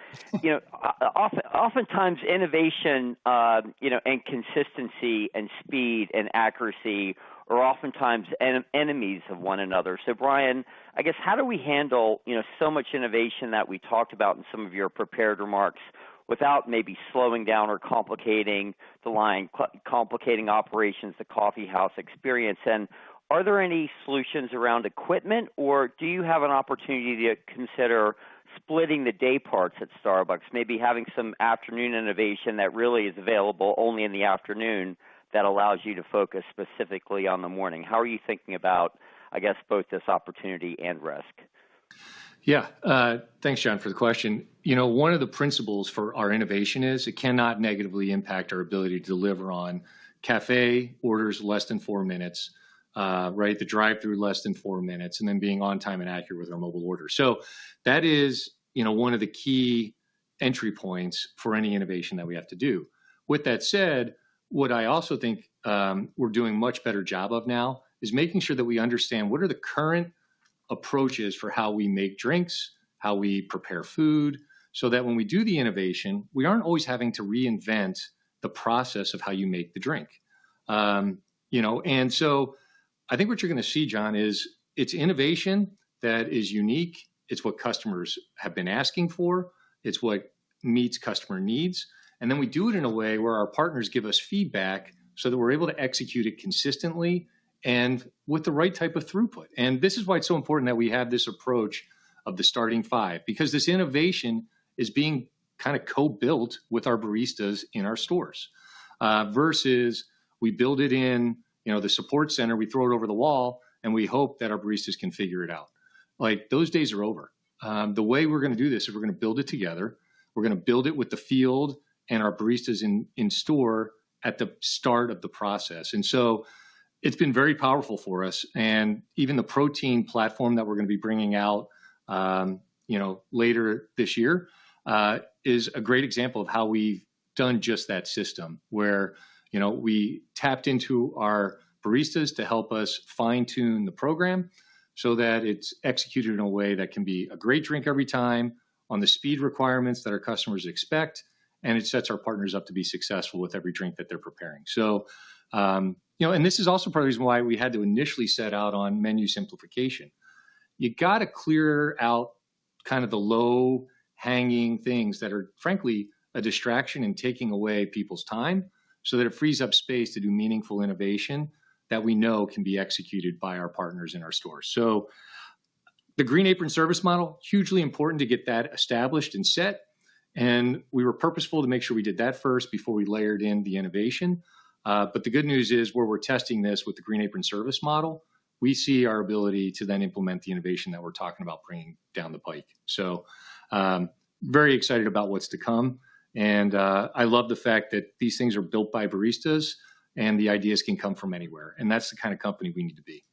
[SPEAKER 10] oftentimes innovation, and consistency and speed and accuracy are oftentimes enemies of one another. So, Brian, I guess how do we handle, so much innovation that we talked about in some of your prepared remarks without maybe slowing down or complicating the line, complicating operations, the coffee house experience? And are there any solutions around equipment, or do you have an opportunity to consider splitting the day parts at Starbucks, maybe having some afternoon innovation that really is available only in the afternoon that allows you to focus specifically on the morning? How are you thinking about, I guess, both this opportunity and risk?
[SPEAKER 2] Yeah. Thanks, John, for the question. One of the principles for our innovation is it cannot negatively impact our ability to deliver on cafe orders less than 4 minutes, right? The drive-through less than 4 minutes, and then being on time and accurate with our mobile order. So that is, one of the key entry points for any innovation that we have to do. With that said, what I also think we're doing a much better job of now is making sure that we understand what are the current approaches for how we make drinks, how we prepare food, so that when we do the innovation, we aren't always having to reinvent the process of how you make the drink. And so I think what you're going to see, John, is it's innovation that is unique. It's what customers have been asking for. It's what meets customer needs. And then we do it in a way where our partners give us feedback so that we're able to execute it consistently and with the right type of throughput. And this is why it's so important that we have this approach of the starting five, because this innovation is being kind of co-built with our baristas in our stores versus we build it in, the support center, we throw it over the wall and we hope that our baristas can figure it out. Like, those days are over. The way we're going to do this is we're going to build it together. We're going to build it with the field and our baristas in store at the start of the process. And so it's been very powerful for us. And even the protein platform that we're going to be bringing out, later this year is a great example of how we've done just that system where, we tapped into our baristas to help us fine tune the program so that it's executed in a way that can be a great drink every time on the speed requirements that our customers expect. And it sets our partners up to be successful with every drink that they're preparing. So, and this is also part of the reason why we had to initially set out on menu simplification. You got to clear out kind of the low hanging things that are frankly a distraction and taking away people's time so that it frees up space to do meaningful innovation that we know can be executed by our partners in our stores. So the Green Apron service model, hugely important to get that established and set. And we were purposeful to make sure we did that first before we layered in the innovation. But the good news is where we're testing this with the Green Apron service model, we see our ability to then implement the innovation that we're talking about bringing down the pike. So very excited about what's to come. And I love the fact that these things are built by baristas and the ideas can come from anywhere. And that's the kind of company we need to be.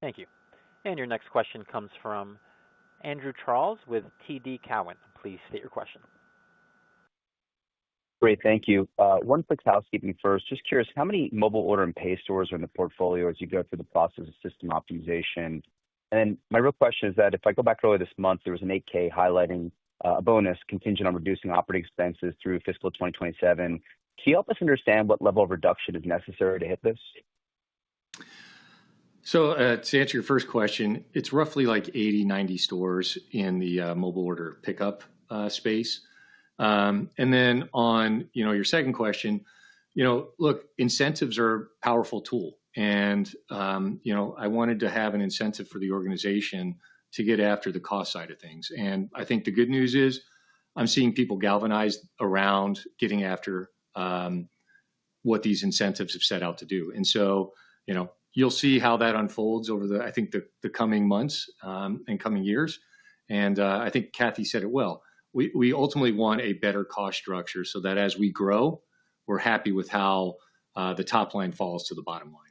[SPEAKER 4] Thank you. And your next question comes from Andrew Charles with TD Cowen. Please state your question.
[SPEAKER 11] Great, thank you. One quick housekeeping first. Just curious, how many mobile order and pay stores are in the portfolio as you go through the process of system optimization? And my real question is that if I go back earlier this month, there was an 8K highlighting a bonus contingent on reducing operating expenses through fiscal 2027. Can you help us understand what level of reduction is necessary to hit this?
[SPEAKER 2] So to answer your first question, it's roughly like 80, 90 stores in the mobile order pickup space. And then on, your second question, look, incentives are a powerful tool. And, I wanted to have an incentive for the organization to get after the cost side of things. And I think the good news is I'm seeing people galvanized around getting after what these incentives have set out to do. And so, you'll see how that unfolds over the coming months and coming years. And I think Kathy said it well. We ultimately want a better cost structure so that as we grow, we're happy with how the top line falls to the bottom line.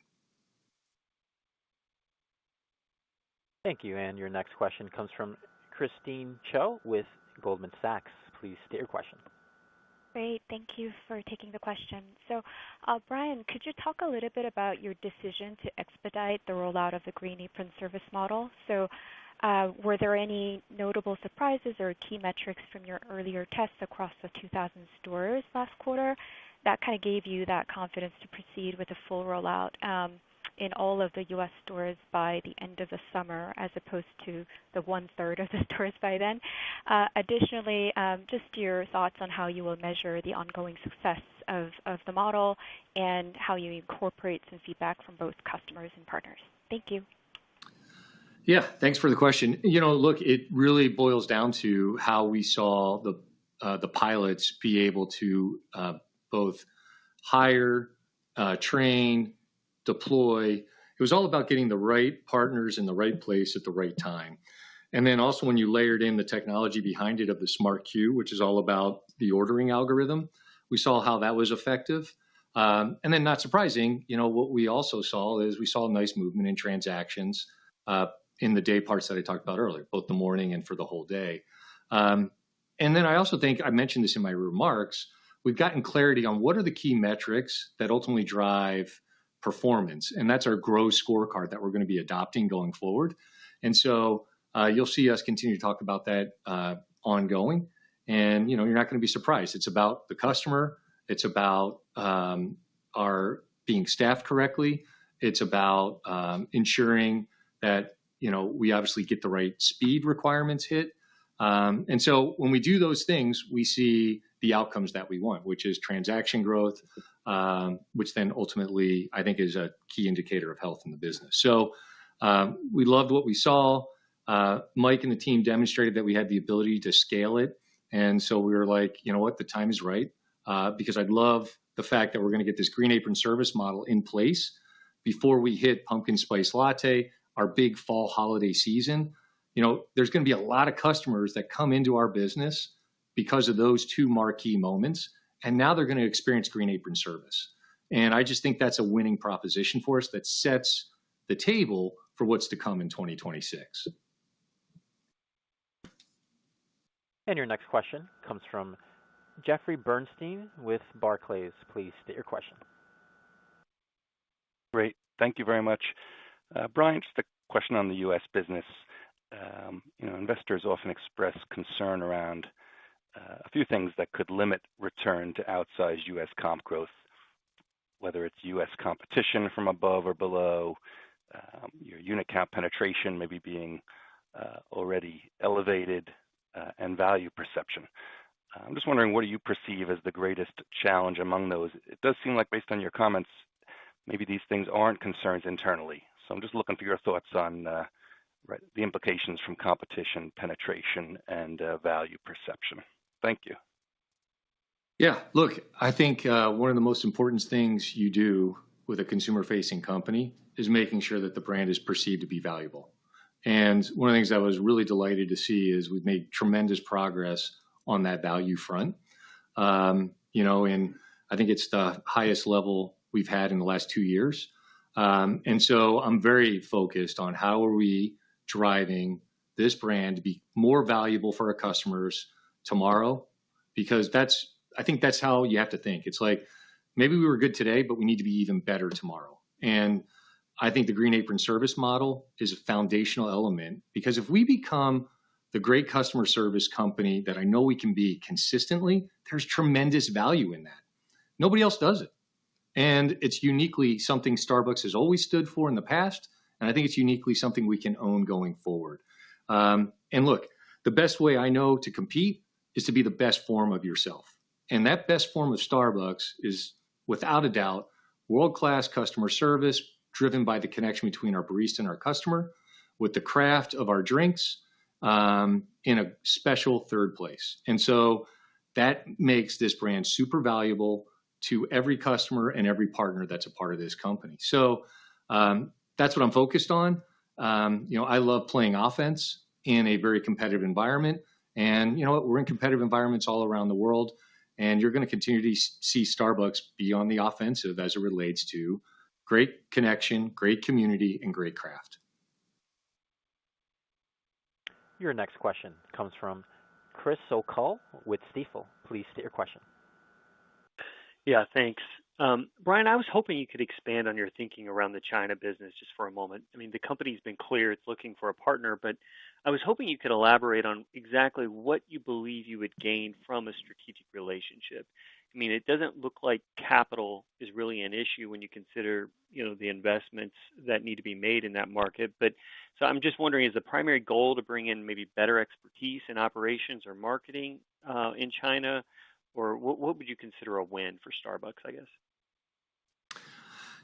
[SPEAKER 4] Thank you. And your next question comes from Christine Cho with Goldman Sachs. Please state your question.
[SPEAKER 9] Great. Thank you for taking the question. So, Brian, could you talk a little bit about your decision to expedite the rollout of the Green Apron service model? So, were there any notable surprises or key metrics from your earlier tests across the 2,000 stores last quarter that kind of gave you that confidence to proceed with a full rollout in all of the U.S. stores by the end of the summer, as opposed to the 1/3 of the stores by then? Additionally, just your thoughts on how you will measure the ongoing success of the model and how you incorporate some feedback from both customers and partners. Thank you.
[SPEAKER 2] Yeah, thanks for the question. Look, it really boils down to how we saw the pilots be able to both hire, train, deploy. It was all about getting the right partners in the right place at the right time. And then also when you layered in the technology behind it of the Smart Queue, which is all about the ordering algorithm, we saw how that was effective. And then not surprising, what we also saw is we saw a nice movement in transactions in the day parts that I talked about earlier, both the morning and for the whole day. And then I also think I mentioned this in my remarks, we've gotten clarity on what are the key metrics that ultimately drive performance. And that's our GROW scorecard that we're going to be adopting going forward. And so you'll see us continue to talk about that ongoing. And, you're not going to be surprised. It's about the customer. It's about our being staffed correctly. It's about ensuring that, we obviously get the right speed requirements hit. And so when we do those things, we see the outcomes that we want, which is transaction growth, which then ultimately I think is a key indicator of health in the business. So we loved what we saw. Mike and the team demonstrated that we had the ability to scale it. And so we were like, you know what, the time is right, because I'd love the fact that we're going to get this Green Apron service model in place before we hit Pumpkin Spice Latte, our big fall holiday season. There's going to be a lot of customers that come into our business because of those two marquee moments. And now they're going to experience Green Apron service. And I just think that's a winning proposition for us that sets the table for what's to come in 2026.
[SPEAKER 4] And your next question comes from Jeffrey Bernstein with Barclays. Please state your question.
[SPEAKER 12] Great. Thank you very much. Brian, just a question on the U.S. business. Investors often express concern around a few things that could limit return to outsized U.S. comp growth, whether it's U.S. competition from above or below, your unit count penetration maybe being already elevated, and value perception. I'm just wondering, what do you perceive as the greatest challenge among those? It does seem like, based on your comments, maybe these things aren't concerns internally. So I'm just looking for your thoughts on the implications from competition, penetration, and value perception. Thank you.
[SPEAKER 2] Yeah, look, I think one of the most important things you do with a consumer-facing company is making sure that the brand is perceived to be valuable. And one of the things I was really delighted to see is we've made tremendous progress on that value front. And I think it's the highest level we've had in the last 2 years. And so I'm very focused on how are we driving this brand to be more valuable for our customers tomorrow, because I think that's how you have to think. It's like maybe we were good today, but we need to be even better tomorrow. And I think the Green Apron service model is a foundational element, because if we become the great customer service company that I know we can be consistently, there's tremendous value in that. Nobody else does it. And it's uniquely something Starbucks has always stood for in the past. And I think it's uniquely something we can own going forward. And look, the best way I know to compete is to be the best form of yourself. And that best form of Starbucks is, without a doubt, world-class customer service driven by the connection between our barista and our customer, with the craft of our drinks in a special third place. And so that makes this brand super valuable to every customer and every partner that's a part of this company. So that's what I'm focused on. I love playing offense in a very competitive environment. And you know what? We're in competitive environments all around the world. And you're going to continue to see Starbucks be on the offensive as it relates to great connection, great community, and great craft.
[SPEAKER 4] Your next question comes from Chris O'Cull with Stifel. Please state your question.
[SPEAKER 13] Yeah, thanks. Brian, I was hoping you could expand on your thinking around the China business just for a moment. I mean, the company's been clear it's looking for a partner, but I was hoping you could elaborate on exactly what you believe you would gain from a strategic relationship. I mean, it doesn't look like capital is really an issue when you consider, the investments that need to be made in that market. But so I'm just wondering, is the primary goal to bring in maybe better expertise in operations or marketing in China? Or what would you consider a win for Starbucks, I guess?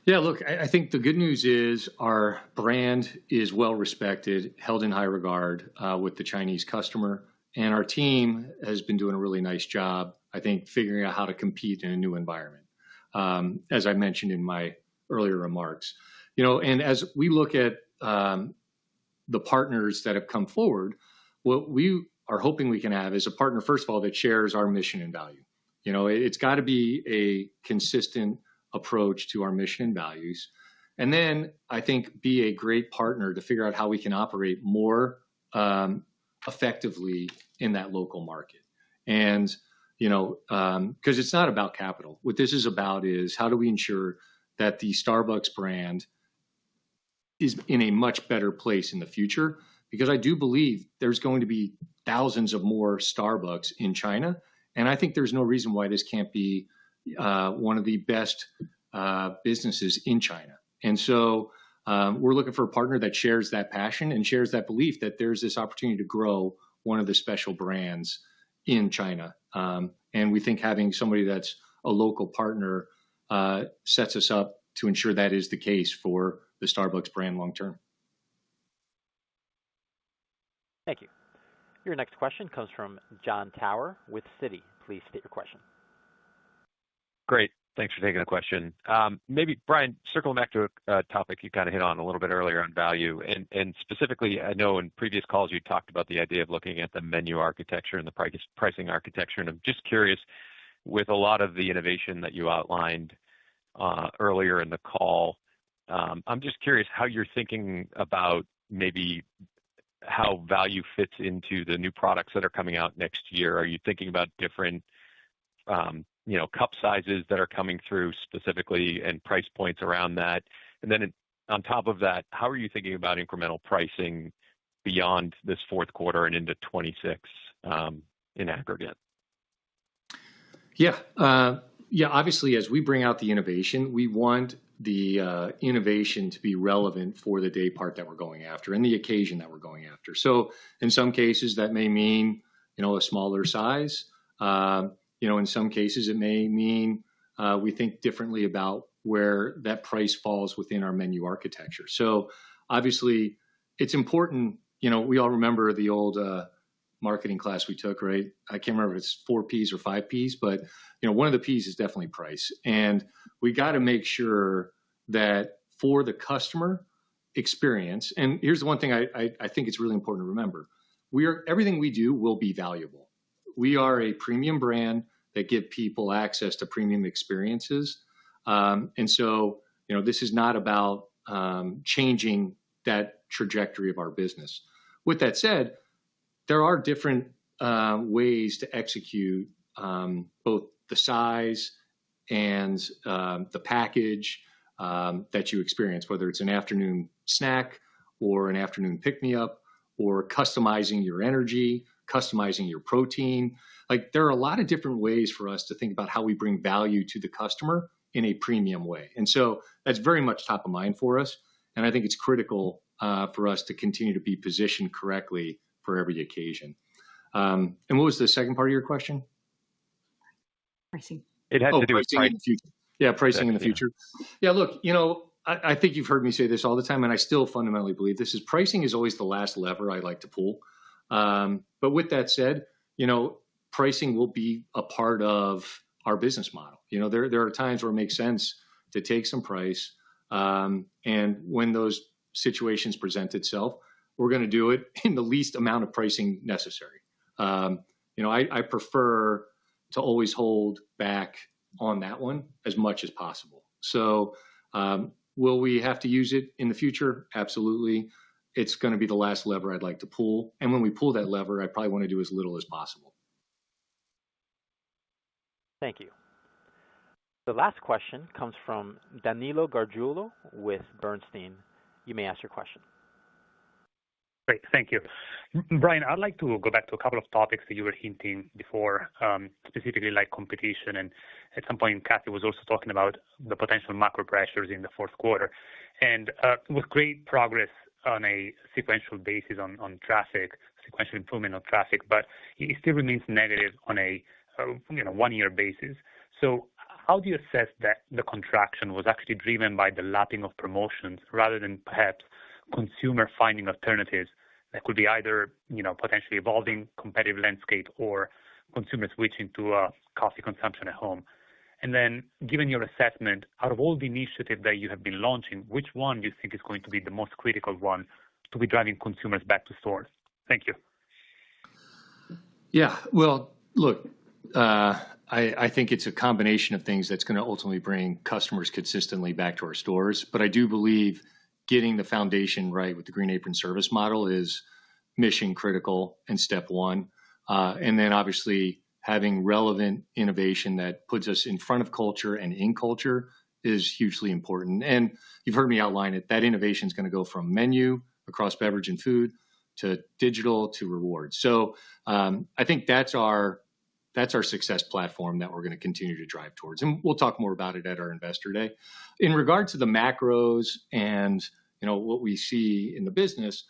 [SPEAKER 2] Yeah, look, I think the good news is our brand is well respected, held in high regard with the Chinese customer. And our team has been doing a really nice job, I think, figuring out how to compete in a new environment, as I mentioned in my earlier remarks. And as we look at the partners that have come forward, what we are hoping we can have is a partner, first of all, that shares our mission and value. It's got to be a consistent approach to our mission and values. And then I think be a great partner to figure out how we can operate more effectively in that local market. And, because it's not about capital. What this is about is how do we ensure that the Starbucks brand is in a much better place in the future? Because I do believe there's going to be thousands of more Starbucks in China. And I think there's no reason why this can't be one of the best businesses in China. And so we're looking for a partner that shares that passion and shares that belief that there's this opportunity to grow one of the special brands in China. And we think having somebody that's a local partner sets us up to ensure that is the case for the Starbucks brand long term.
[SPEAKER 4] Thank you. Your next question comes from Jon Tower with Citi. Please state your question.
[SPEAKER 14] Great. Thanks for taking the question. Maybe, Brian, circling back to a topic you kind of hit on a little bit earlier on value. And specifically, I know in previous calls you talked about the idea of looking at the menu architecture and the pricing architecture. And I'm just curious, with a lot of the innovation that you outlined earlier in the call, I'm just curious how you're thinking about maybe how value fits into the new products that are coming out next year. Are you thinking about different cup sizes that are coming through specifically and price points around that? And then on top of that, how are you thinking about incremental pricing beyond this fourth quarter and into 26 in aggregate?
[SPEAKER 2] Yeah. Obviously, as we bring out the innovation, we want the innovation to be relevant for the day part that we're going after and the occasion that we're going after. So in some cases, that may mean, a smaller size. In some cases, it may mean we think differently about where that price falls within our menu architecture. So obviously, it's important. We all remember the old marketing class we took, right? I can't remember if it's 4 Ps or 5 Ps, but one of the Ps is definitely price. And we got to make sure that for the customer experience, and here's the one thing I think it's really important to remember. Everything we do will be valuable. We are a premium brand that give people access to premium experiences. And so, this is not about changing that trajectory of our business. With that said, there are different ways to execute both the size and the package that you experience, whether it's an afternoon snack or an afternoon pick-me-up or customizing your energy, customizing your protein. Like, there are a lot of different ways for us to think about how we bring value to the customer in a premium way. And so that's very much top of mind for us. And I think it's critical for us to continue to be positioned correctly for every occasion. And what was the second part of your question?
[SPEAKER 1] Pricing.
[SPEAKER 14] It had to do with
[SPEAKER 2] pricing in the future. Yeah, pricing in the future. Yeah, look, I think you've heard me say this all the time, and I still fundamentally believe this is pricing is always the last lever I like to pull. But with that said, pricing will be a part of our business model. There are times where it makes sense to take some price. And when those situations present itself, we're going to do it in the least amount of pricing necessary. I prefer to always hold back on that one as much as possible. So will we have to use it in the future? Absolutely. It's going to be the last lever I'd like to pull. And when we pull that lever, I probably want to do as little as possible.
[SPEAKER 4] Thank you. The last question comes from Danilo Gargiulo with Bernstein. You may ask your question.
[SPEAKER 15] Great, thank you. Brian, I'd like to go back to a couple of topics that you were hinting before, specifically like competition. And at some point, Kathy was also talking about the potential macro pressures in the fourth quarter. And with great progress on a sequential basis on traffic, sequential improvement of traffic, but it still remains negative on a 1-year basis. So how do you assess that the contraction was actually driven by the lapping of promotions rather than perhaps consumer finding alternatives that could be either, potentially evolving competitive landscape or consumer switching to coffee consumption at home? And then given your assessment, out of all the initiatives that you have been launching, which one do you think is going to be the most critical one to be driving consumers back to stores? Thank you.
[SPEAKER 2] Yeah, well, look, I think it's a combination of things that's going to ultimately bring customers consistently back to our stores. But I do believe getting the foundation right with the Green Apron service model is mission critical and step one. And then obviously having relevant innovation that puts us in front of culture and in culture is hugely important. And you've heard me outline it. That innovation is going to go from menu across beverage and food to digital to rewards. So I think that's our success platform that we're going to continue to drive towards. And we'll talk more about it at our Investor Day. In regard to the macros and, what we see in the business,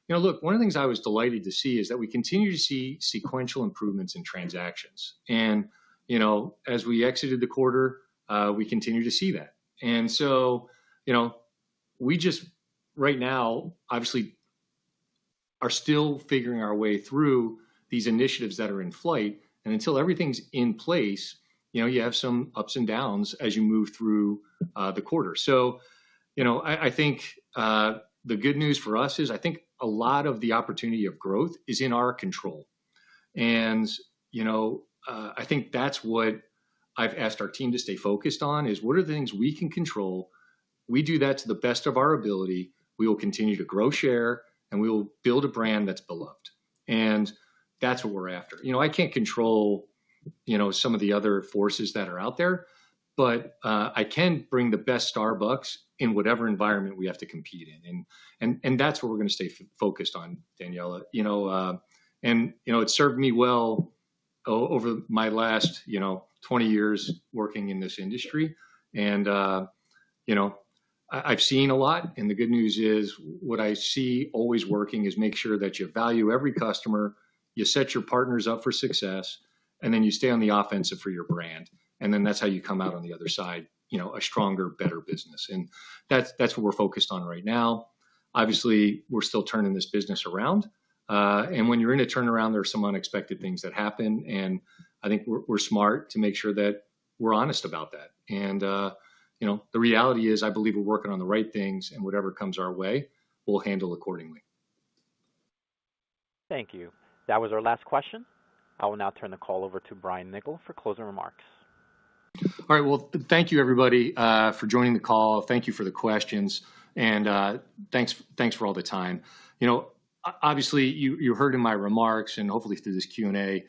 [SPEAKER 2] look, one of the things I was delighted to see is that we continue to see sequential improvements in transactions. And, as we exited the quarter, we continue to see that. And so, we just right now, obviously, are still figuring our way through these initiatives that are in flight. And until everything's in place, you have some ups and downs as you move through the quarter. So, I think the good news for us is I think a lot of the opportunity of growth is in our control. And, I think that's what I've asked our team to stay focused on is what are the things we can control? We do that to the best of our ability. We will continue to grow share and we will build a brand that's beloved. And that's what we're after. I can't control, some of the other forces that are out there, but I can bring the best Starbucks in whatever environment we have to compete in. And that's what we're going to stay focused on, Daniela. It served me well over my last, 20 years working in this industry. And, I've seen a lot. And the good news is what I see always working is make sure that you value every customer, you set your partners up for success, and then you stay on the offensive for your brand. And then that's how you come out on the other side, a stronger, better business. And that's what we're focused on right now. Obviously, we're still turning this business around. And when you're in a turnaround, there are some unexpected things that happen. And I think we're smart to make sure that we're honest about that. And, the reality is I believe we're working on the right things, and whatever comes our way, we'll handle accordingly.
[SPEAKER 4] Thank you. That was our last question. I will now turn the call over to Brian Niccol for closing remarks.
[SPEAKER 2] All right. Well, thank you, everybody, for joining the call. Thank you for the questions. And thanks for all the time. Obviously, you heard in my remarks and hopefully through this Q&A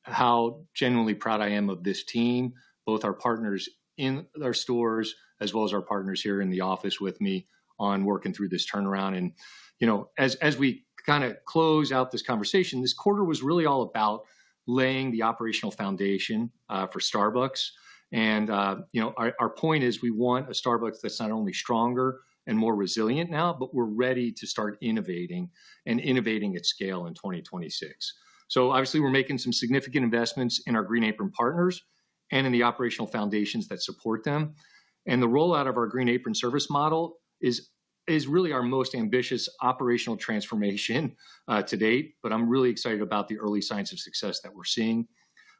[SPEAKER 2] how genuinely proud I am of this team, both our partners in our stores as well as our partners here in the office with me on working through this turnaround. And, as we kind of close out this conversation, this quarter was really all about laying the operational foundation for Starbucks. And, our point is we want a Starbucks that's not only stronger and more resilient now, but we're ready to start innovating at scale in 2026. So obviously we're making some significant investments in our Green Apron partners and in the operational foundations that support them. And the rollout of our Green Apron service model is really our most ambitious operational transformation to date, but I'm really excited about the early signs of success that we're seeing.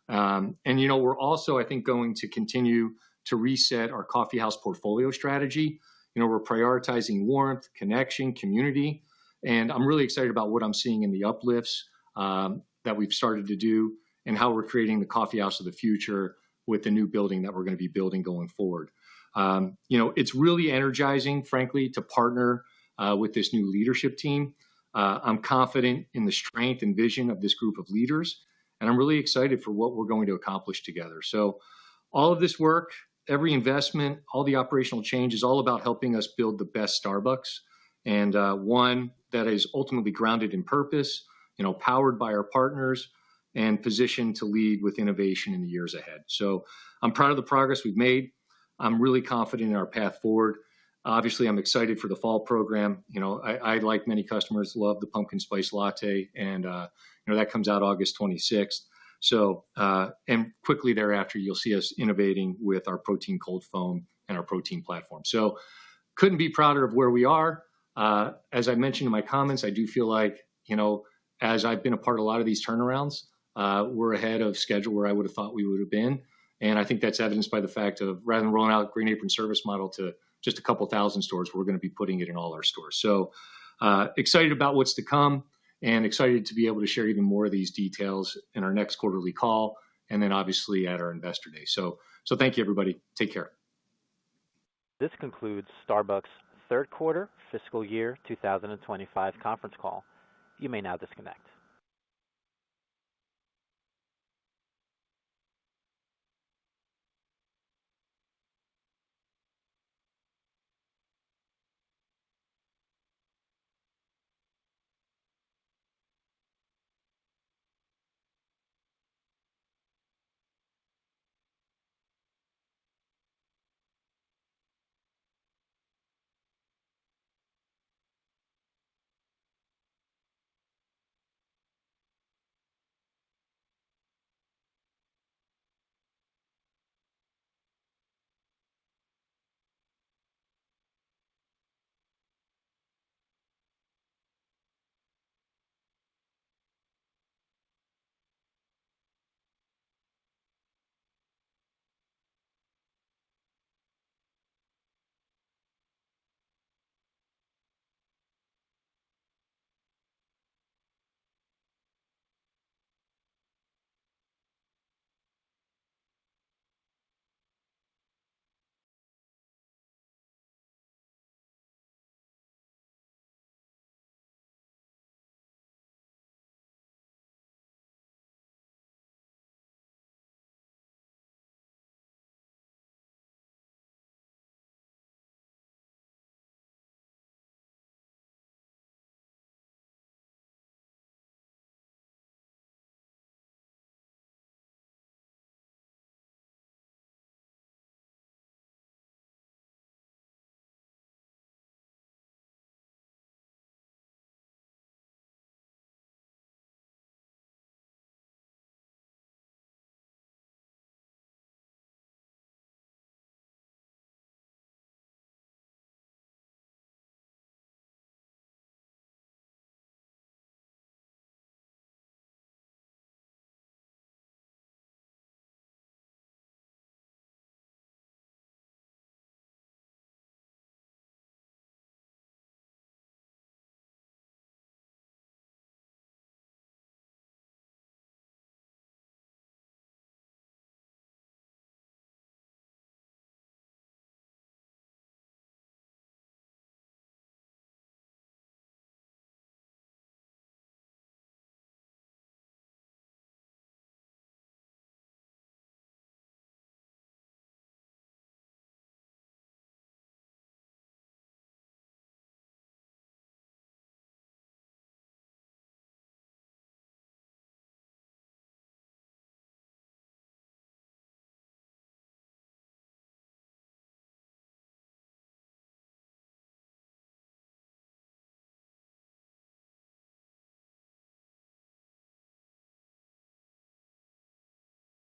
[SPEAKER 2] And we're also, I think, going to continue to reset our coffeehouse portfolio strategy. We're prioritizing warmth, connection, community, and I'm really excited about what I'm seeing in the uplifts that we've started to do and how we're creating the coffeehouse of the future with the new building that we're going to be building going forward. It's really energizing, frankly, to partner with this new leadership team. I'm confident in the strength and vision of this group of leaders, and I'm really excited for what we're going to accomplish together. So all of this work, every investment, all the operational change is all about helping us build the best Starbucks, and one that is ultimately grounded in purpose, powered by our partners, and positioned to lead with innovation in the years ahead. So I'm proud of the progress we've made. I'm really confident in our path forward. Obviously, I'm excited for the fall program. I like many customers, love the pumpkin spice latte, and that comes out August 26th. So, and quickly thereafter, you'll see us innovating with our protein cold foam and our protein platform. So, couldn't be prouder of where we are. As I mentioned in my comments, I do feel like, as I've been a part of a lot of these turnarounds, we're ahead of schedule where I would have thought we would have been. And I think that's evidenced by the fact of rather than rolling out Green Apron service model to just a couple thousand stores, we're going to be putting it in all our stores. So excited about what's to come and excited to be able to share even more of these details in our next quarterly call and then obviously at our Investor Day. So thank you, everybody. Take care.
[SPEAKER 4] This concludes Starbucks' third quarter fiscal year 2025 conference call. You may now disconnect.